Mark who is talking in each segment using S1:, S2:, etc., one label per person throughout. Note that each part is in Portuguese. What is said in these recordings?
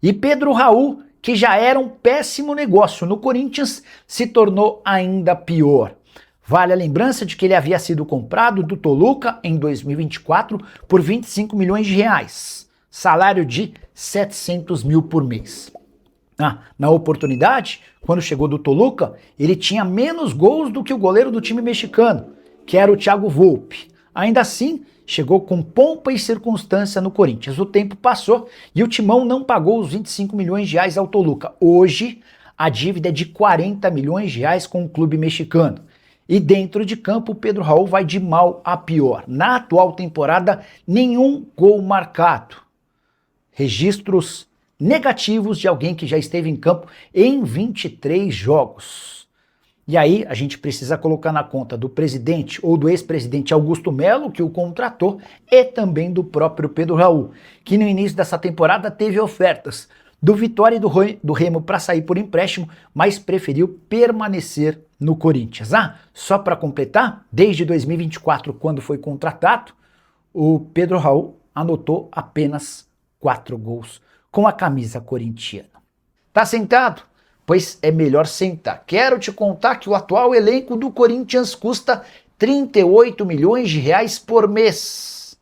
S1: E Pedro Raul, que já era um péssimo negócio no Corinthians, se tornou ainda pior. Vale a lembrança de que ele havia sido comprado do Toluca em 2024 por 25 milhões de reais, salário de 700 mil por mês. Na oportunidade, quando chegou do Toluca, ele tinha menos gols do que o goleiro do time mexicano, que era o Thiago Volpi. Ainda assim, chegou com pompa e circunstância no Corinthians. O tempo passou e o Timão não pagou os 25 milhões de reais ao Toluca. Hoje, a dívida é de 40 milhões de reais com o clube mexicano. E dentro de campo, o Pedro Raul vai de mal a pior. Na atual temporada, nenhum gol marcado. Registros negativos de alguém que já esteve em campo em 23 jogos. E aí a gente precisa colocar na conta do presidente ou do ex-presidente Augusto Melo, que o contratou, e também do próprio Pedro Raul, que no início dessa temporada teve ofertas do Vitória e do Remo para sair por empréstimo, mas preferiu permanecer no Corinthians. Só para completar, desde 2024, quando foi contratado, o Pedro Raul anotou apenas 4 gols com a camisa corintiana. Tá sentado? Pois é melhor sentar. Quero te contar que o atual elenco do Corinthians custa 38 milhões de reais por mês.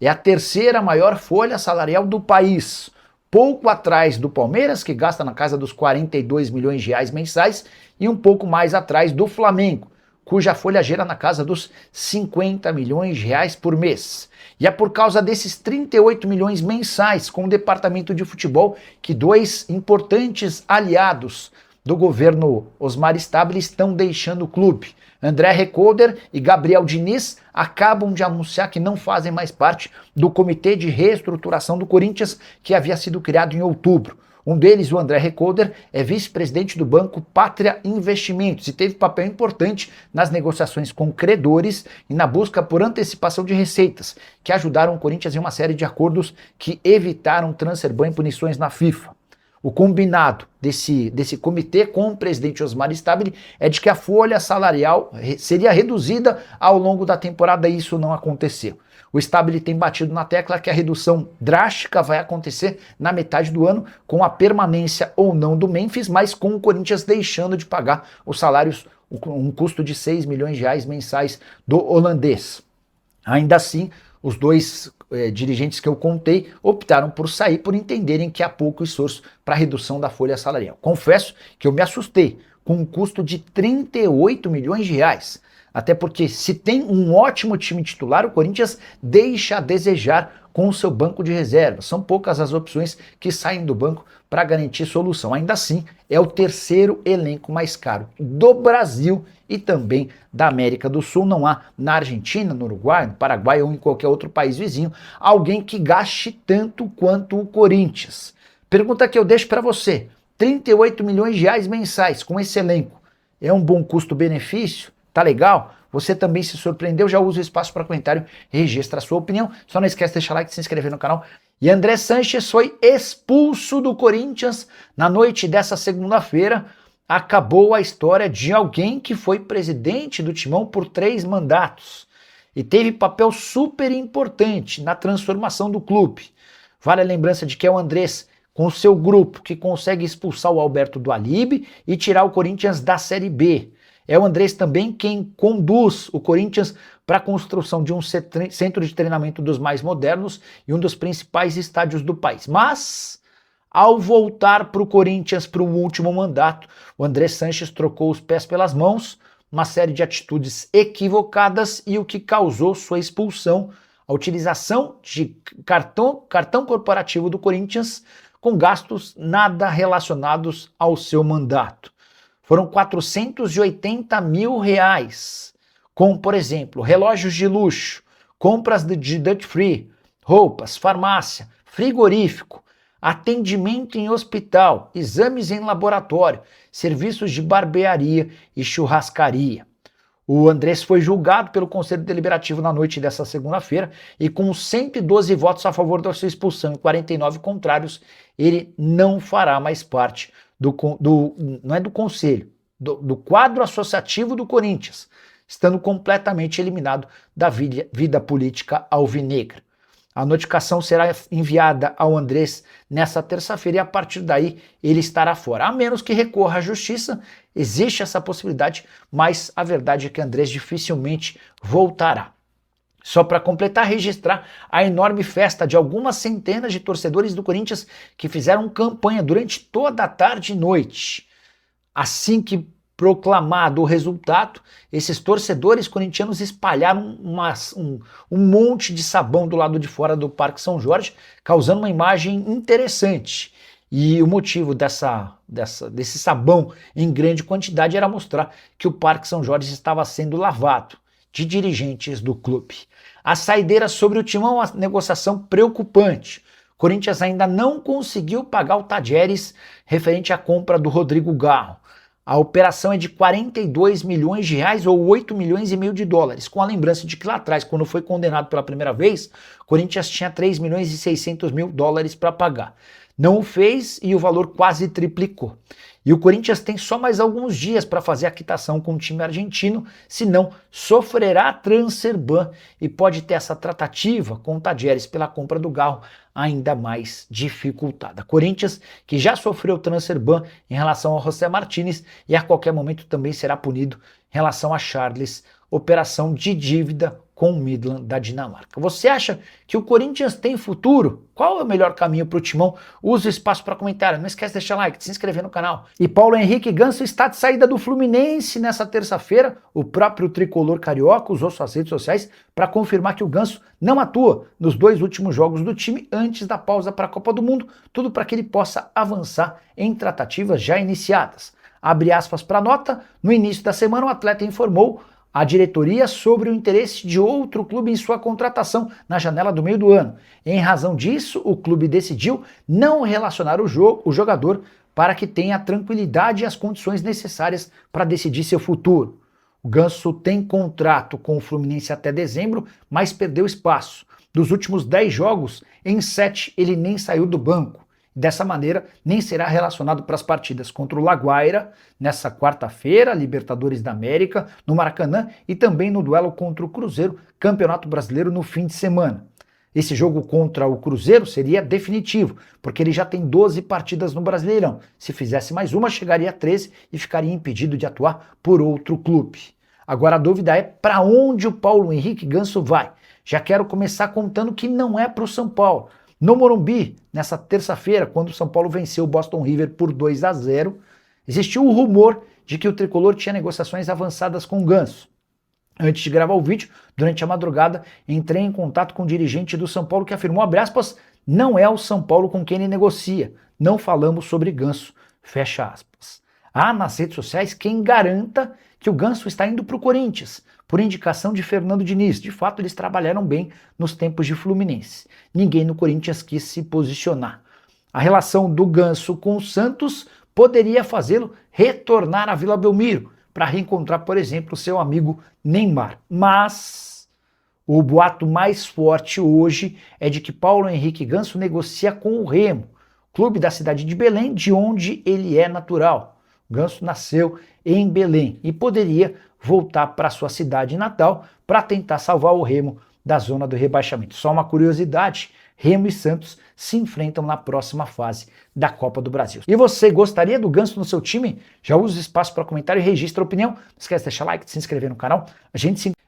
S1: É a terceira maior folha salarial do país, pouco atrás do Palmeiras, que gasta na casa dos 42 milhões de reais mensais, e um pouco mais atrás do Flamengo, cuja folha gira na casa dos 50 milhões de reais por mês. E é por causa desses 38 milhões mensais com o departamento de futebol que 2 importantes aliados do governo Osmar Stabile estão deixando o clube. André Recolder e Gabriel Diniz acabam de anunciar que não fazem mais parte do Comitê de Reestruturação do Corinthians, que havia sido criado em outubro. Um deles, o André Recolder, é vice-presidente do Banco Pátria Investimentos e teve papel importante nas negociações com credores e na busca por antecipação de receitas, que ajudaram o Corinthians em uma série de acordos que evitaram transfer ban e punições na FIFA. O combinado desse comitê com o presidente Osmar Stabile é de que a folha salarial seria reduzida ao longo da temporada e isso não aconteceu. O Stabile tem batido na tecla que a redução drástica vai acontecer na metade do ano, com a permanência ou não do Memphis, mas com o Corinthians deixando de pagar os salários, um custo de 6 milhões de reais mensais do holandês. Ainda assim, os 2 dirigentes que eu contei optaram por sair por entenderem que há pouco esforço para a redução da folha salarial. Confesso que eu me assustei com um custo de 38 milhões de reais. Até porque se tem um ótimo time titular, o Corinthians deixa a desejar com o seu banco de reservas. São poucas as opções que saem do banco para garantir solução. Ainda assim, é o terceiro elenco mais caro do Brasil e também da América do Sul. Não há na Argentina, no Uruguai, no Paraguai ou em qualquer outro país vizinho alguém que gaste tanto quanto o Corinthians. Pergunta que eu deixo para você: 38 milhões de reais mensais com esse elenco é um bom custo-benefício? Tá legal? Você também se surpreendeu? Já usa o espaço para comentário e registra a sua opinião. Só não esquece de deixar like e se inscrever no canal. E André Sanches foi expulso do Corinthians na noite dessa segunda-feira. Acabou a história de alguém que foi presidente do Timão por 3 mandatos e teve papel super importante na transformação do clube. Vale a lembrança de que é o Andrés, com o seu grupo, que consegue expulsar o Alberto do Alibe e tirar o Corinthians da Série B. É o Andrés também quem conduz o Corinthians para a construção de um centro de treinamento dos mais modernos e um dos principais estádios do país. Mas, ao voltar para o Corinthians para o último mandato, o André Sanches trocou os pés pelas mãos, uma série de atitudes equivocadas e o que causou sua expulsão, a utilização de cartão corporativo do Corinthians com gastos nada relacionados ao seu mandato. Foram 480 mil reais, com, por exemplo, relógios de luxo, compras de duty free, roupas, farmácia, frigorífico, atendimento em hospital, exames em laboratório, serviços de barbearia e churrascaria. O Andrés foi julgado pelo Conselho Deliberativo na noite dessa segunda-feira e com 112 votos a favor da sua expulsão e 49 contrários, ele não fará mais parte não é do conselho, do quadro associativo do Corinthians, estando completamente eliminado da vida política alvinegra. A notificação será enviada ao Andrés nesta terça-feira e a partir daí ele estará fora. A menos que recorra à justiça, existe essa possibilidade, mas a verdade é que Andrés dificilmente voltará. Só para completar, registrar a enorme festa de algumas centenas de torcedores do Corinthians que fizeram campanha durante toda a tarde e noite. Assim que proclamado o resultado, esses torcedores corintianos espalharam um monte de sabão do lado de fora do Parque São Jorge, causando uma imagem interessante. E o motivo desse sabão em grande quantidade era mostrar que o Parque São Jorge estava sendo lavado de dirigentes do clube. A saideira sobre o Timão, a negociação preocupante. Corinthians ainda não conseguiu pagar o Tadieres referente à compra do Rodrigo Garro. A operação é de 42 milhões de reais ou 8 milhões e meio de dólares, com a lembrança de que lá atrás, quando foi condenado pela primeira vez, Corinthians tinha 3 milhões e 600 mil dólares para pagar. Não o fez e o valor quase triplicou. E o Corinthians tem só mais alguns dias para fazer a quitação com o time argentino, senão sofrerá transfer ban e pode ter essa tratativa com o Tadieres pela compra do Garro ainda mais dificultada. Corinthians, que já sofreu transfer ban em relação ao José Martínez e a qualquer momento também será punido em relação a Charles, operação de dívida com o Midland da Dinamarca. Você acha que o Corinthians tem futuro? Qual é o melhor caminho para o Timão? Use o espaço para comentário. Não esquece de deixar like, de se inscrever no canal. E Paulo Henrique Ganso está de saída do Fluminense nessa terça-feira. O próprio tricolor carioca usou suas redes sociais para confirmar que o Ganso não atua nos 2 últimos jogos do time antes da pausa para a Copa do Mundo, tudo para que ele possa avançar em tratativas já iniciadas. Abre aspas para a nota. No início da semana, o atleta informou a diretoria sobre o interesse de outro clube em sua contratação na janela do meio do ano. Em razão disso, o clube decidiu não relacionar o jogador para que tenha a tranquilidade e as condições necessárias para decidir seu futuro. O Ganso tem contrato com o Fluminense até dezembro, mas perdeu espaço. Dos últimos 10 jogos, em 7 ele nem saiu do banco. Dessa maneira, nem será relacionado para as partidas contra o Laguaira, nessa quarta-feira, Libertadores da América, no Maracanã, e também no duelo contra o Cruzeiro, Campeonato Brasileiro, no fim de semana. Esse jogo contra o Cruzeiro seria definitivo, porque ele já tem 12 partidas no Brasileirão. Se fizesse mais uma, chegaria a 13 e ficaria impedido de atuar por outro clube. Agora a dúvida é para onde o Paulo Henrique Ganso vai. Já quero começar contando que não é para o São Paulo. No Morumbi, nessa terça-feira, quando o São Paulo venceu o Boston River por 2-0, existiu o rumor de que o tricolor tinha negociações avançadas com o Ganso. Antes de gravar o vídeo, durante a madrugada, entrei em contato com o dirigente do São Paulo que afirmou, abre aspas, não é o São Paulo com quem ele negocia, não falamos sobre Ganso, fecha aspas. Há nas redes sociais quem garanta que o Ganso está indo para o Corinthians, por indicação de Fernando Diniz. De fato, eles trabalharam bem nos tempos de Fluminense. Ninguém no Corinthians quis se posicionar. A relação do Ganso com o Santos poderia fazê-lo retornar à Vila Belmiro, para reencontrar, por exemplo, seu amigo Neymar. Mas o boato mais forte hoje é de que Paulo Henrique Ganso negocia com o Remo, clube da cidade de Belém, de onde ele é natural. Ganso nasceu em Belém e poderia voltar para sua cidade natal para tentar salvar o Remo da zona do rebaixamento. Só uma curiosidade, Remo e Santos se enfrentam na próxima fase da Copa do Brasil. E você gostaria do Ganso no seu time? Já usa o espaço para comentário e registra a opinião. Não esquece de deixar like, de se inscrever no canal.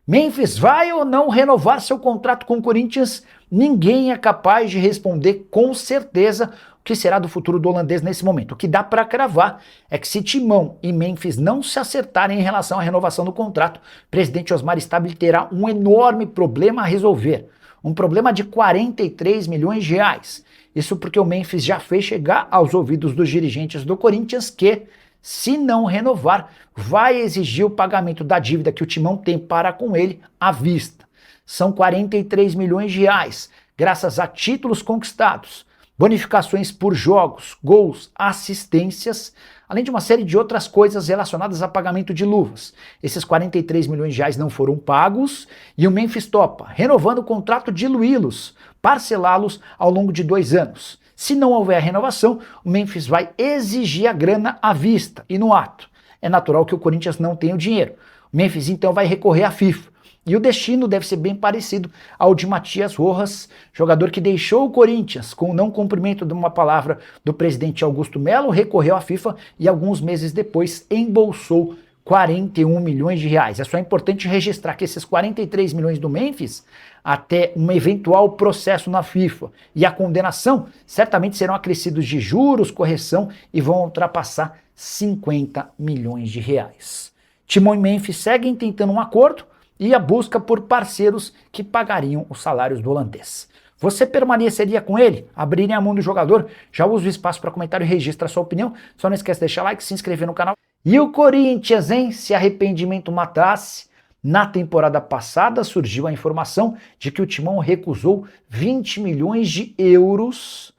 S1: Memphis vai ou não renovar seu contrato com o Corinthians? Ninguém é capaz de responder com certeza o que será do futuro do holandês nesse momento. O que dá para cravar é que se Timão e Memphis não se acertarem em relação à renovação do contrato, o presidente Osmar Stabile terá um enorme problema a resolver. Um problema de 43 milhões de reais. Isso porque o Memphis já fez chegar aos ouvidos dos dirigentes do Corinthians que, se não renovar, vai exigir o pagamento da dívida que o Timão tem para com ele à vista. São 43 milhões de reais, graças a títulos conquistados, bonificações por jogos, gols, assistências, além de uma série de outras coisas relacionadas a pagamento de luvas. Esses 43 milhões de reais não foram pagos e o Memphis topa, renovando o contrato, diluí-los, parcelá-los ao longo de 2 anos. Se não houver renovação, o Memphis vai exigir a grana à vista e no ato. É natural que o Corinthians não tenha o dinheiro. O Memphis então vai recorrer à FIFA. E o destino deve ser bem parecido ao de Matias Rojas, jogador que deixou o Corinthians com o não cumprimento de uma palavra do presidente Augusto Melo, recorreu à FIFA e alguns meses depois embolsou 41 milhões de reais. É só importante registrar que esses 43 milhões do Memphis, até um eventual processo na FIFA e a condenação, certamente serão acrescidos de juros, correção e vão ultrapassar 50 milhões de reais. Timão e Memphis seguem tentando um acordo e a busca por parceiros que pagariam os salários do holandês. Você permaneceria com ele? Abriria a mão do jogador? Já usa o espaço para comentário e registra a sua opinião. Só não esquece de deixar like, se inscrever no canal. E o Corinthians, hein? Se arrependimento matasse, na temporada passada surgiu a informação de que o Timão recusou 20 milhões de euros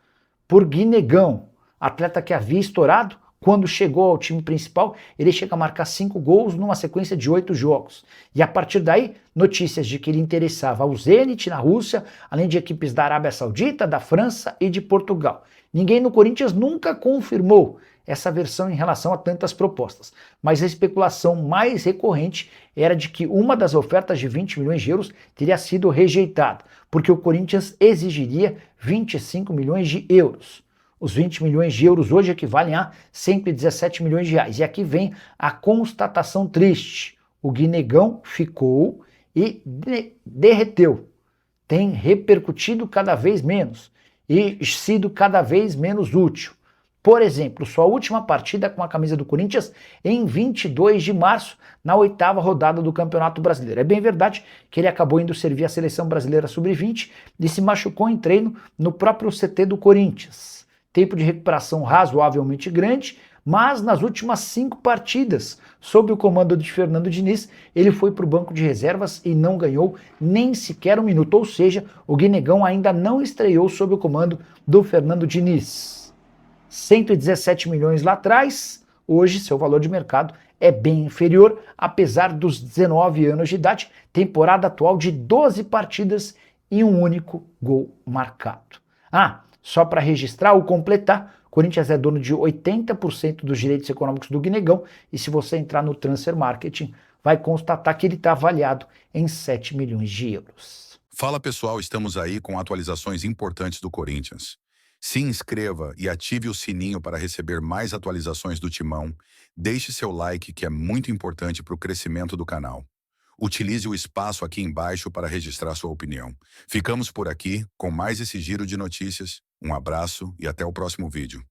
S1: por Guinegão, atleta que havia estourado. Quando chegou ao time principal, ele chega a marcar 5 gols numa sequência de 8 jogos. E a partir daí, notícias de que ele interessava ao Zenit na Rússia, além de equipes da Arábia Saudita, da França e de Portugal. Ninguém no Corinthians nunca confirmou essa versão em relação a tantas propostas, mas a especulação mais recorrente era de que uma das ofertas de 20 milhões de euros teria sido rejeitada, porque o Corinthians exigiria 25 milhões de euros. Os 20 milhões de euros hoje equivalem a 117 milhões de reais. E aqui vem a constatação triste. O Guinegão ficou e derreteu. Tem repercutido cada vez menos e sido cada vez menos útil. Por exemplo, sua última partida com a camisa do Corinthians em 22 de março, na 8ª rodada do Campeonato Brasileiro. É bem verdade que ele acabou indo servir a Seleção Brasileira Sub-20 e se machucou em treino no próprio CT do Corinthians. Tempo de recuperação razoavelmente grande, mas nas últimas 5 partidas, sob o comando de Fernando Diniz, ele foi para o banco de reservas e não ganhou nem sequer um minuto, ou seja, o Guinegão ainda não estreou sob o comando do Fernando Diniz. 117 milhões lá atrás, hoje seu valor de mercado é bem inferior, apesar dos 19 anos de idade, temporada atual de 12 partidas e um único gol marcado. Só para registrar ou completar, o Corinthians é dono de 80% dos direitos econômicos do Guinegão e se você entrar no Transfer Marketing, vai constatar que ele está avaliado em 7 milhões de euros.
S2: Fala pessoal, estamos aí com atualizações importantes do Corinthians. Se inscreva e ative o sininho para receber mais atualizações do Timão. Deixe seu like que é muito importante para o crescimento do canal. Utilize o espaço aqui embaixo para registrar sua opinião. Ficamos por aqui com mais esse giro de notícias. Um abraço e até o próximo vídeo.